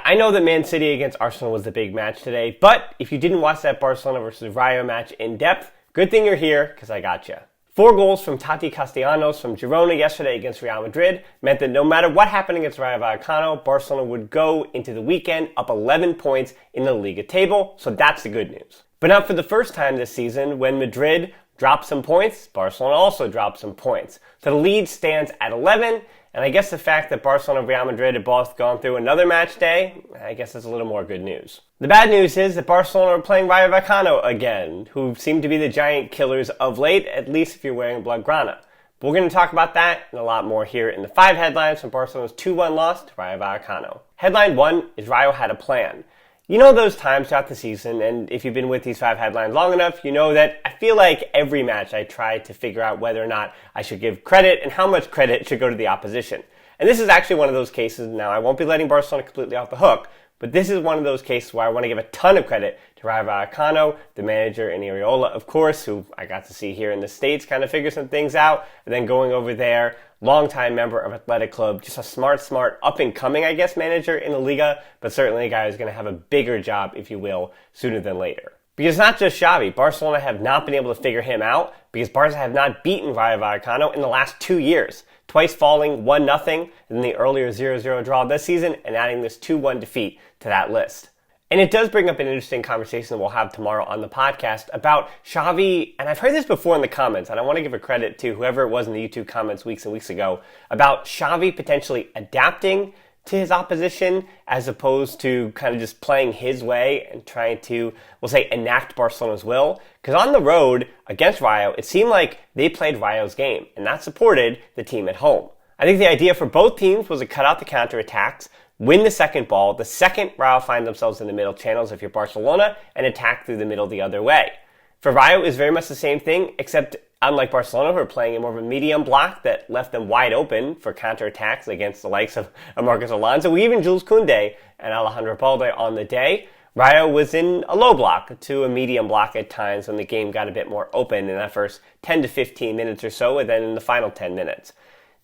I know that Man City against Arsenal was the big match today, but if you didn't watch that Barcelona versus Rayo match in depth, good thing you're here, because I got you. 4 goals from Tati Castellanos from Girona yesterday against Real Madrid meant that no matter what happened against Rayo Vallecano, Barcelona would go into the weekend up 11 points in the Liga table, so that's the good news. But now for the first time this season, when Madrid dropped some points, Barcelona also dropped some points. So the lead stands at 11, and I guess the fact that Barcelona and Real Madrid have both gone through another match day, I guess that's a little more good news. The bad news is that Barcelona are playing Rayo Vallecano again, who seem to be the giant killers of late, at least if you're wearing Blaugrana. But we're going to talk about that and a lot more here in the 5 headlines from Barcelona's 2-1 loss to Rayo Vallecano. Headline 1 is Rayo had a plan. You know those times throughout the season, and if you've been with these 5 headlines long enough, you know that I feel like every match I try to figure out whether or not I should give credit and how much credit should go to the opposition. And this is actually one of those cases. Now, I won't be letting Barcelona completely off the hook, but this is one of those cases where I want to give a ton of credit to Rayo Vallecano, the manager, and Iraola, of course, who I got to see here in the States kind of figure some things out, and then going over there, longtime member of Athletic Club, just a smart, up-and-coming, I guess, manager in the Liga, but certainly a guy who's going to have a bigger job, if you will, sooner than later. Because it's not just Xavi. Barcelona have not been able to figure him out because Barca have not beaten Rayo Vallecano in the last 2 years. Twice falling 1-0 and then the earlier 0-0 draw this season and adding this 2-1 defeat to that list. And it does bring up an interesting conversation that we'll have tomorrow on the podcast about Xavi, and I've heard this before in the comments, and I want to give a credit to whoever it was in the YouTube comments weeks and weeks ago, about Xavi potentially adapting to his opposition as opposed to kind of just playing his way and trying to, we'll say, enact Barcelona's will. Because on the road against Rayo, it seemed like they played Rayo's game, and that supported the team at home. I think the idea for both teams was to cut out the counterattacks, win the second ball, the second Rayo find themselves in the middle channels if you're Barcelona, and attack through the middle the other way. For Rayo, it's very much the same thing, except unlike Barcelona, who are playing in more of a medium block that left them wide open for counterattacks against the likes of Marcos Alonso, even Jules Koundé and Alejandro Balde on the day, Rayo was in a low block to a medium block at times when the game got a bit more open in that first 10 to 15 minutes or so, and then in the final 10 minutes.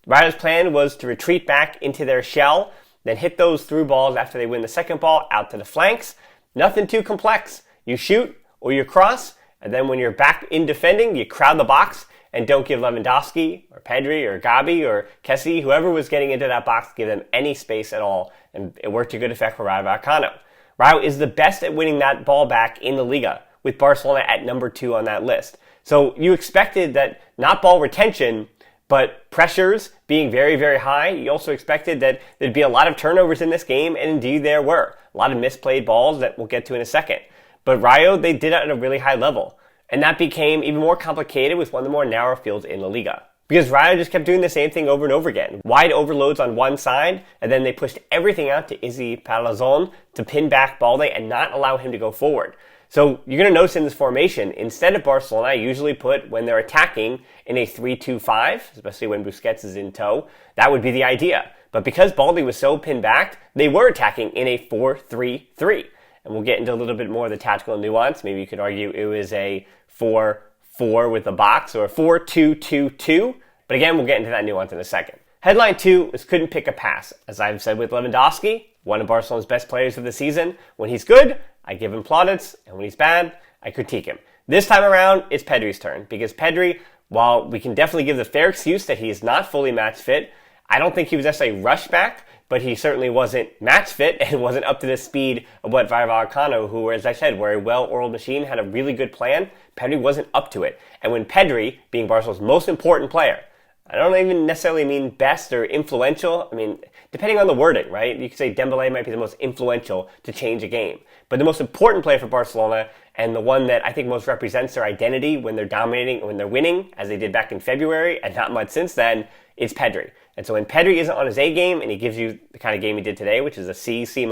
Rayo's plan was to retreat back into their shell, then hit those through balls after they win the second ball out to the flanks. Nothing too complex. You shoot or you cross, and then when you're back in defending, you crowd the box and don't give Lewandowski or Pedri or Gabi or Kessie, whoever was getting into that box, give them any space at all. And it worked to good effect for Rayo Vallecano. Rayo is the best at winning that ball back in the Liga, with Barcelona at number 2 on that list. So you expected that not ball retention, but pressures being very, very high. You also expected that there'd be a lot of turnovers in this game, and indeed there were. A lot of misplayed balls that we'll get to in a second. But Rayo, they did it at a really high level. And that became even more complicated with one of the more narrow fields in La Liga. Because Rayo just kept doing the same thing over and over again. Wide overloads on one side, and then they pushed everything out to Izzy Palazón to pin back Balde and not allow him to go forward. So you're going to notice in this formation, instead of Barcelona, I usually put, when they're attacking, in a 3-2-5, especially when Busquets is in tow. That would be the idea. But because Balde was so pinned back, they were attacking in a 4-3-3. And we'll get into a little bit more of the tactical nuance. Maybe you could argue it was a 4-4 with a box or a 4-2-2-2. But again, we'll get into that nuance in a second. Headline 2 is couldn't pick a pass. As I've said with Lewandowski, one of Barcelona's best players of the season. When he's good, I give him plaudits. And when he's bad, I critique him. This time around, it's Pedri's turn. Because Pedri, while we can definitely give the fair excuse that he is not fully match fit, I don't think he was necessarily rushed back, but he certainly wasn't match fit and wasn't up to the speed of what Rayo Vallecano, who, as I said, were a well-oiled machine, had a really good plan. Pedri wasn't up to it. And when Pedri, being Barcelona's most important player, I don't even necessarily mean best or influential. I mean, depending on the wording, right? You could say Dembélé might be the most influential to change a game. But the most important player for Barcelona, and the one that I think most represents their identity when they're dominating, when they're winning, as they did back in February, and not much since then, is Pedri. And so when Pedri isn't on his A game, and he gives you the kind of game he did today, which is a C, C-,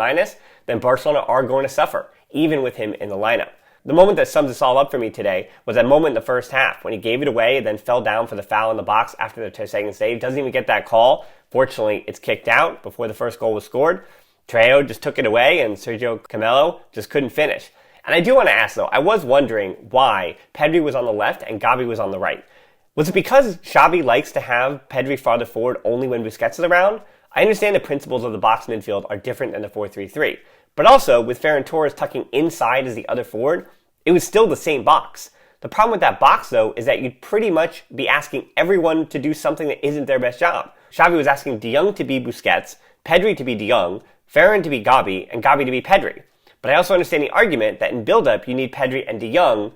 then Barcelona are going to suffer, even with him in the lineup. The moment that sums this all up for me today was that moment in the first half when he gave it away and then fell down for the foul in the box after the Ter Stegen save. Doesn't even get that call. Fortunately, it's kicked out before the first goal was scored. Rayo just took it away and Sergio Camelo just couldn't finish. And I do want to ask though, I was wondering why Pedri was on the left and Gabi was on the right. Was it because Xavi likes to have Pedri farther forward only when Busquets is around? I understand the principles of the box midfield are different than the 4-3-3, but also with Ferran Torres tucking inside as the other forward, it was still the same box. The problem with that box, though, is that you'd pretty much be asking everyone to do something that isn't their best job. Xavi was asking De Jong to be Busquets, Pedri to be De Jong, Ferran to be Gavi, and Gavi to be Pedri. But I also understand the argument that in build-up, you need Pedri and De Jong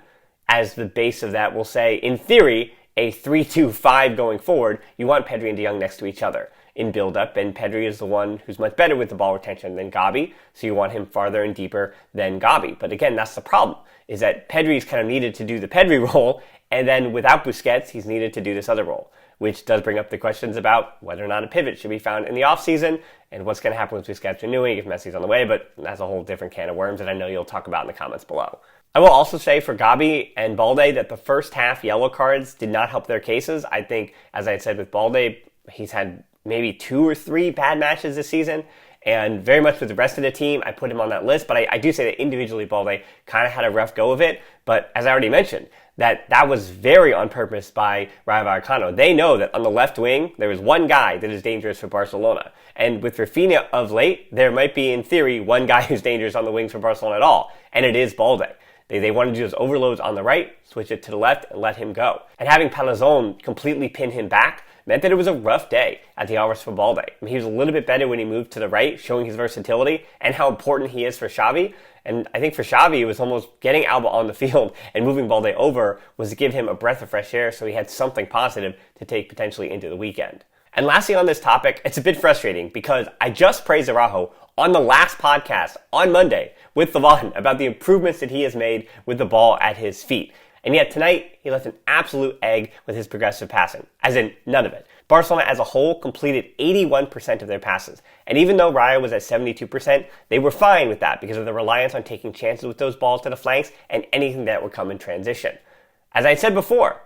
as the base of that. We'll say, in theory, a 3-2-5 going forward. You want Pedri and De Jong next to each other in build-up, and Pedri is the one who's much better with the ball retention than Gavi, so you want him farther and deeper than Gavi. But again, that's the problem, is that Pedri's kind of needed to do the Pedri role, and then without Busquets, he's needed to do this other role, which does bring up the questions about whether or not a pivot should be found in the offseason, and what's going to happen with Busquets renewing if Messi's on the way, but that's a whole different can of worms that I know you'll talk about in the comments below. I will also say for Gavi and Balde that the first half yellow cards did not help their cases. I think, as I said with Balde, he's had maybe 2 or 3 bad matches this season, and very much with the rest of the team, I put him on that list, but I do say that individually Balde kind of had a rough go of it, but as I already mentioned, that was very on purpose by Rayo Vallecano. They know that on the left wing, there is one guy that is dangerous for Barcelona, and with Rafinha of late, there might be, in theory, one guy who's dangerous on the wings for Barcelona at all, and it is Balde. They wanted to do those overloads on the right, switch it to the left, and let him go. And having Palazón completely pin him back meant that it was a rough day at the Alvarez for Balde. I mean, he was a little bit better when he moved to the right, showing his versatility and how important he is for Xavi. And I think for Xavi, it was almost getting Alba on the field and moving Balde over was to give him a breath of fresh air so he had something positive to take potentially into the weekend. And lastly on this topic, it's a bit frustrating because I just praised Araujo on the last podcast on Monday with Levon about the improvements that he has made with the ball at his feet. And yet tonight, he left an absolute egg with his progressive passing, as in none of it. Barcelona as a whole completed 81% of their passes. And even though Rayo was at 72%, they were fine with that because of the reliance on taking chances with those balls to the flanks and anything that would come in transition. As I said before,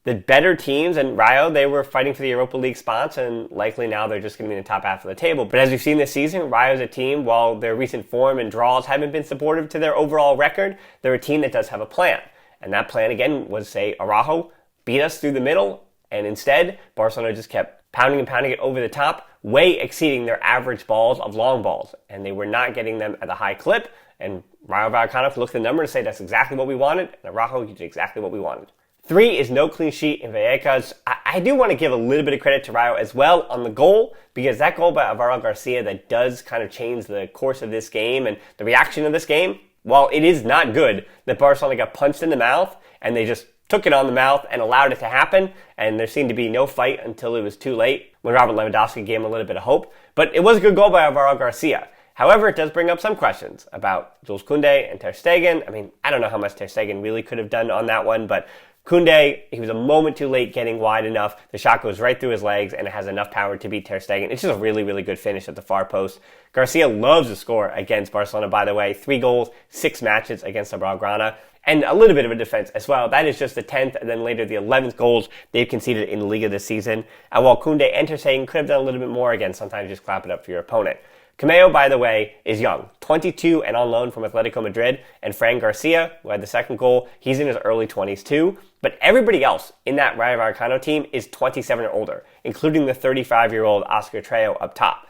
the better teams and Rayo, they were fighting for the Europa League spots, and likely now they're just going to be in the top half of the table. But as we've seen this season, Rayo's a team, while their recent form and draws haven't been supportive to their overall record, they're a team that does have a plan. And that plan, again, was, say, Araujo, beat us through the middle, and instead, Barcelona just kept pounding it over the top, way exceeding their average balls of long balls. And they were not getting them at a high clip, and Rayo Vallecano looked at the number and say, that's exactly what we wanted, and Araujo, you did exactly what we wanted. 3 is no clean sheet in Vallecas. I do want to give a little bit of credit to Rayo as well on the goal, because that goal by Alvaro Garcia that does kind of change the course of this game and the reaction of this game, while it is not good that Barcelona got punched in the mouth and they just took it on the mouth and allowed it to happen, and there seemed to be no fight until it was too late when Robert Lewandowski gave him a little bit of hope. But it was a good goal by Alvaro Garcia. However, it does bring up some questions about Jules Koundé and Ter Stegen. I mean, I don't know how much Ter Stegen really could have done on that one, but Koundé, he was a moment too late getting wide enough. The shot goes right through his legs, and it has enough power to beat Ter Stegen. It's just a really, really good finish at the far post. Garcia loves to score against Barcelona, by the way. 3 goals, 6 matches against the Blaugrana, and a little bit of a defense as well. That is just the 10th, and then later the 11th goals they've conceded in the Liga this season. And while Koundé and Ter Stegen could have done a little bit more, again, sometimes just clap it up for your opponent. Cameo, by the way, is young, 22 and on loan from Atlético Madrid, and Fran Garcia, who had the second goal, he's in his early 20s too. But everybody else in that Rayo Vallecano team is 27 or older, including the 35-year-old Oscar Trejo up top.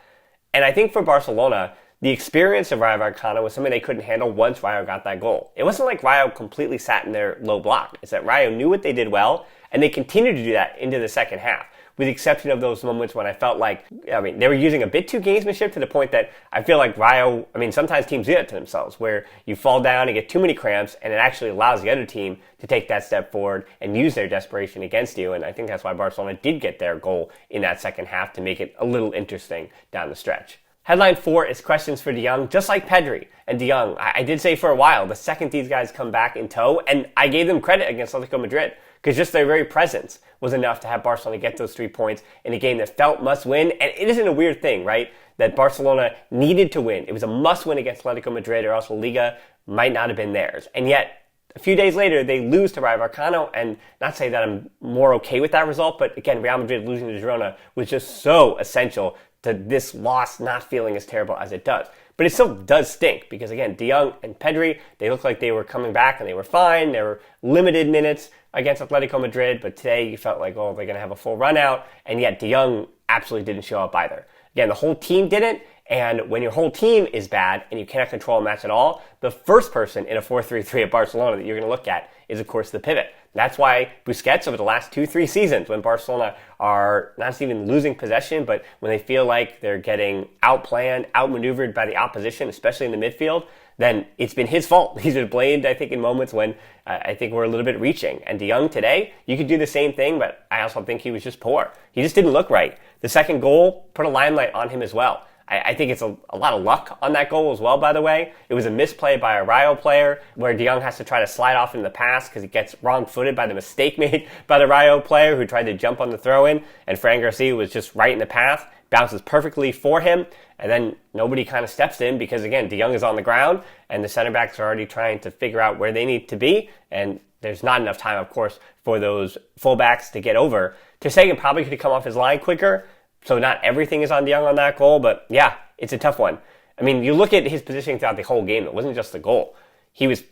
And I think for Barcelona, the experience of Rayo Vallecano was something they couldn't handle once Rayo got that goal. It wasn't like Rayo completely sat in their low block. It's that Rayo knew what they did well, and they continued to do that into the second half, with the exception of those moments when I felt like, they were using a bit too gamesmanship to the point that I feel like Rayo, sometimes teams do that to themselves, where you fall down and get too many cramps, and it actually allows the other team to take that step forward and use their desperation against you. And I think that's why Barcelona did get their goal in that second half, to make it a little interesting down the stretch. Headline 4 is questions for De Jong, just like Pedri and De Jong. I did say for a while, the second these guys come back in tow, and I gave them credit against Atlético Madrid, because just their very presence was enough to have Barcelona get those 3 points in a game that felt must win. And it isn't a weird thing, right, that Barcelona needed to win. It was a must win against Atlético Madrid, or else La Liga might not have been theirs. And yet, a few days later, they lose to Rayo Vallecano, and not say that I'm more okay with that result, but again, Real Madrid losing to Girona was just so essential to this loss not feeling as terrible as it does. But it still does stink, because again, De Jong and Pedri, they looked like they were coming back and they were fine. They were limited minutes against Atlético Madrid, but today you felt like, they're going to have a full run out, and yet De Jong absolutely didn't show up either. Again, the whole team didn't, and when your whole team is bad and you cannot control a match at all, the first person in a 4-3-3 at Barcelona that you're going to look at is, of course, the pivot. That's why Busquets, over the last 2-3 seasons, when Barcelona are not even losing possession, but when they feel like they're getting outplanned, outmaneuvered by the opposition, especially in the midfield, then it's been his fault. He's been blamed, I think, in moments when I think we're a little bit reaching. And De Jong today, you could do the same thing, but I also think he was just poor. He just didn't look right. The second goal put a limelight on him as well. I think it's a lot of luck on that goal as well, by the way. It was a misplay by a Rayo player where De Jong has to try to slide off in the pass because he gets wrong-footed by the mistake made by the Rayo player who tried to jump on the throw-in, and Fran Garcia was just right in the path, bounces perfectly for him, and then nobody kind of steps in because, again, De Jong is on the ground, and the center backs are already trying to figure out where they need to be, and there's not enough time, of course, for those fullbacks to get over. Ter Stegen probably could have come off his line quicker, so not everything is on De Jong on that goal, but yeah, it's a tough one. I mean, you look at his positioning throughout the whole game. It wasn't just the goal. He was,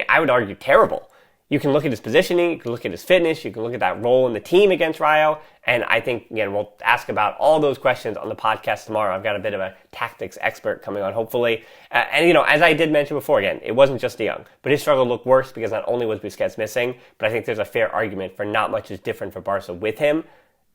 I would argue, terrible. You can look at his positioning, you can look at his fitness, you can look at that role in the team against Rayo, and I think, again, we'll ask about all those questions on the podcast tomorrow. I've got a bit of a tactics expert coming on, hopefully. And, as I did mention before, again, it wasn't just De Jong, but his struggle looked worse because not only was Busquets missing, but I think there's a fair argument for not much is different for Barca with him.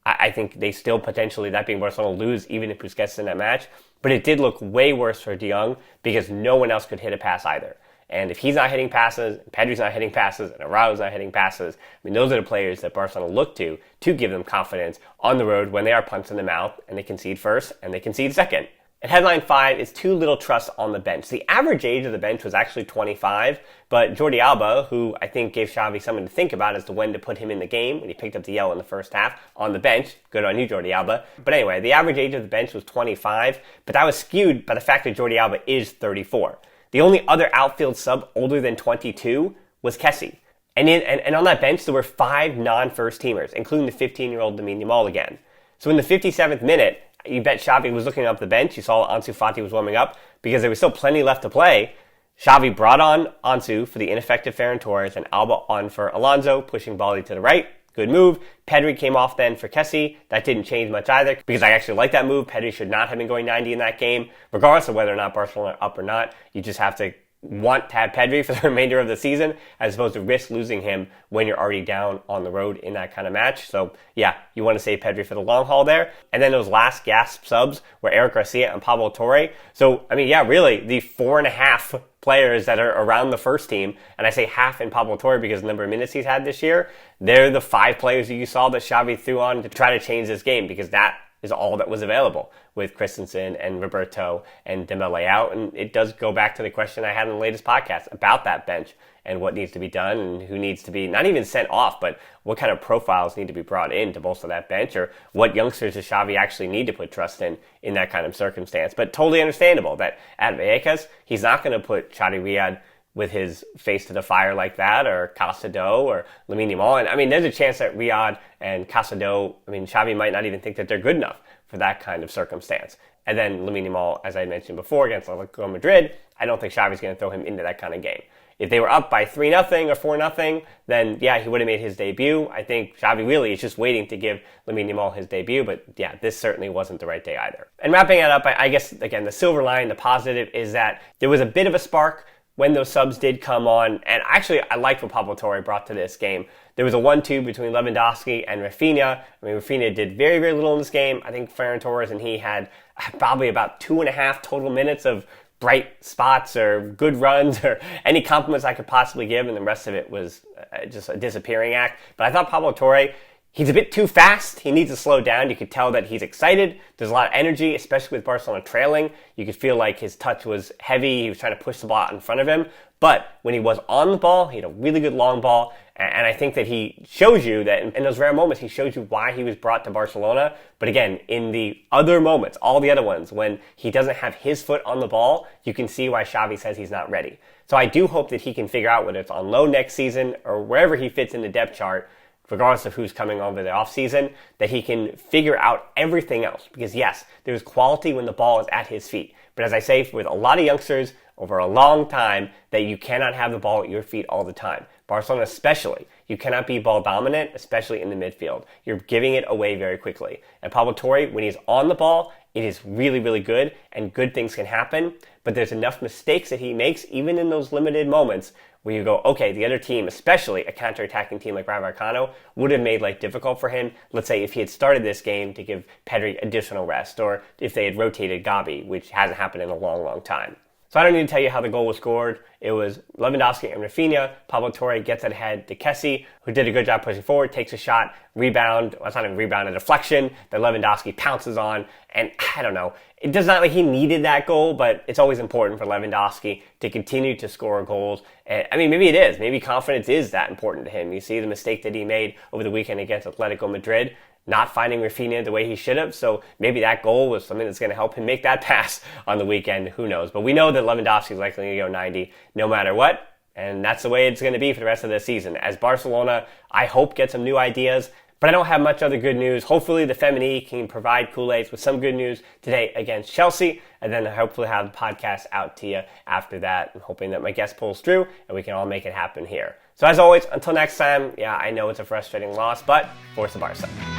I think they still potentially, that being Barcelona, lose even if Busquets is in that match. But it did look way worse for De Jong because no one else could hit a pass either. And if he's not hitting passes, and Pedri's not hitting passes, and Iraola's not hitting passes, those are the players that Barcelona look to give them confidence on the road when they are punched in the mouth and they concede first and they concede second. And headline 5 is too little trust on the bench. The average age of the bench was actually 25, but Jordi Alba, who I think gave Xavi something to think about as to when to put him in the game, when he picked up the yellow in the first half on the bench. Good on you, Jordi Alba. But anyway, the average age of the bench was 25, but that was skewed by the fact that Jordi Alba is 34. The only other outfield sub older than 22 was Kessie. And on that bench, there were 5 non-first teamers, including the 15-year-old Lamine Yamal again. So in the 57th minute, you bet Xavi was looking up the bench. You saw Ansu Fati was warming up because there was still plenty left to play. Xavi brought on Ansu for the ineffective Ferran Torres and Alba on for Alonso, pushing Baldi to the right. Good move. Pedri came off then for Kessie. That didn't change much either because I actually like that move. Pedri should not have been going 90 in that game. Regardless of whether or not Barcelona are up or not, you just have to want to have Pedri for the remainder of the season as opposed to risk losing him when you're already down on the road in that kind of match. So yeah, you want to save Pedri for the long haul there. And then those last gasp subs were Eric Garcia and Pablo Torre. So, really, the 4.5 players that are around the first team, and I say half in Pablo Torre because of the number of minutes he's had this year, they're the 5 players that you saw that Xavi threw on to try to change this game because that is all that was available with Christensen and Roberto and Dembele out. And it does go back to the question I had in the latest podcast about that bench and what needs to be done and who needs to be not even sent off, but what kind of profiles need to be brought in to bolster that bench, or what youngsters does Xavi actually need to put trust in that kind of circumstance. But totally understandable that at Vallecas, he's not going to put Xavi Riyad with his face to the fire like that, or Casado, or Lamine Yamal. And there's a chance that Riyad and Casado, Xavi might not even think that they're good enough for that kind of circumstance. And then Lamine Yamal, as I mentioned before, against Atletico Madrid, I don't think Xavi's going to throw him into that kind of game. If they were up by 3-0 or 4-0, then yeah, he would have made his debut. I think Xavi really is just waiting to give Lamine Yamal his debut, but yeah, this certainly wasn't the right day either. And wrapping it up, I guess, again, the silver line, the positive, is that there was a bit of a spark when those subs did come on, and actually I liked what Pablo Torre brought to this game. There was a 1-2 between Lewandowski and Rafinha. Rafinha did very, very little in this game. I think Ferran Torres and he had probably about 2.5 total minutes of bright spots or good runs or any compliments I could possibly give, and the rest of it was just a disappearing act. But I thought Pablo Torre, he's a bit too fast. He needs to slow down. You could tell that he's excited. There's a lot of energy, especially with Barcelona trailing. You could feel like his touch was heavy. He was trying to push the ball out in front of him. But when he was on the ball, he had a really good long ball. And I think that he shows you that in those rare moments, he shows you why he was brought to Barcelona. But again, in the other moments, all the other ones, when he doesn't have his foot on the ball, you can see why Xavi says he's not ready. So I do hope that he can figure out whether it's on loan next season or wherever he fits in the depth chart, regardless of who's coming over the offseason, that he can figure out everything else. Because yes, there's quality when the ball is at his feet. But as I say, with a lot of youngsters over a long time, that you cannot have the ball at your feet all the time. Barcelona especially. You cannot be ball dominant, especially in the midfield. You're giving it away very quickly. And Pablo Torre, when he's on the ball, it is really, really good, and good things can happen. But there's enough mistakes that he makes, even in those limited moments, where you go, okay, the other team, especially a counter-attacking team like Rayo Vallecano, would have made life difficult for him. Let's say if he had started this game to give Pedri additional rest, or if they had rotated Gabi, which hasn't happened in a long, long time. So I don't need to tell you how the goal was scored. It was Lewandowski and Rafinha. Pablo Torre gets it ahead to Kessie, who did a good job pushing forward, takes a shot, rebound. Well, it's not even a rebound, a deflection that Lewandowski pounces on. And I don't know. It does not like he needed that goal, but it's always important for Lewandowski to continue to score goals. And, I mean, maybe it is. Maybe confidence is that important to him. You see the mistake that he made over the weekend against Atlético Madrid, not finding Rafinha the way he should have. So maybe that goal was something that's going to help him make that pass on the weekend. Who knows? But we know that Lewandowski is likely to go 90 no matter what. And that's the way it's going to be for the rest of the season. As Barcelona, I hope, get some new ideas. But I don't have much other good news. Hopefully the Femini can provide Kool-Aids with some good news today against Chelsea. And then I hopefully have the podcast out to you after that. I'm hoping that my guest pulls through and we can all make it happen here. So as always, until next time, yeah, I know it's a frustrating loss, but Forza Barça.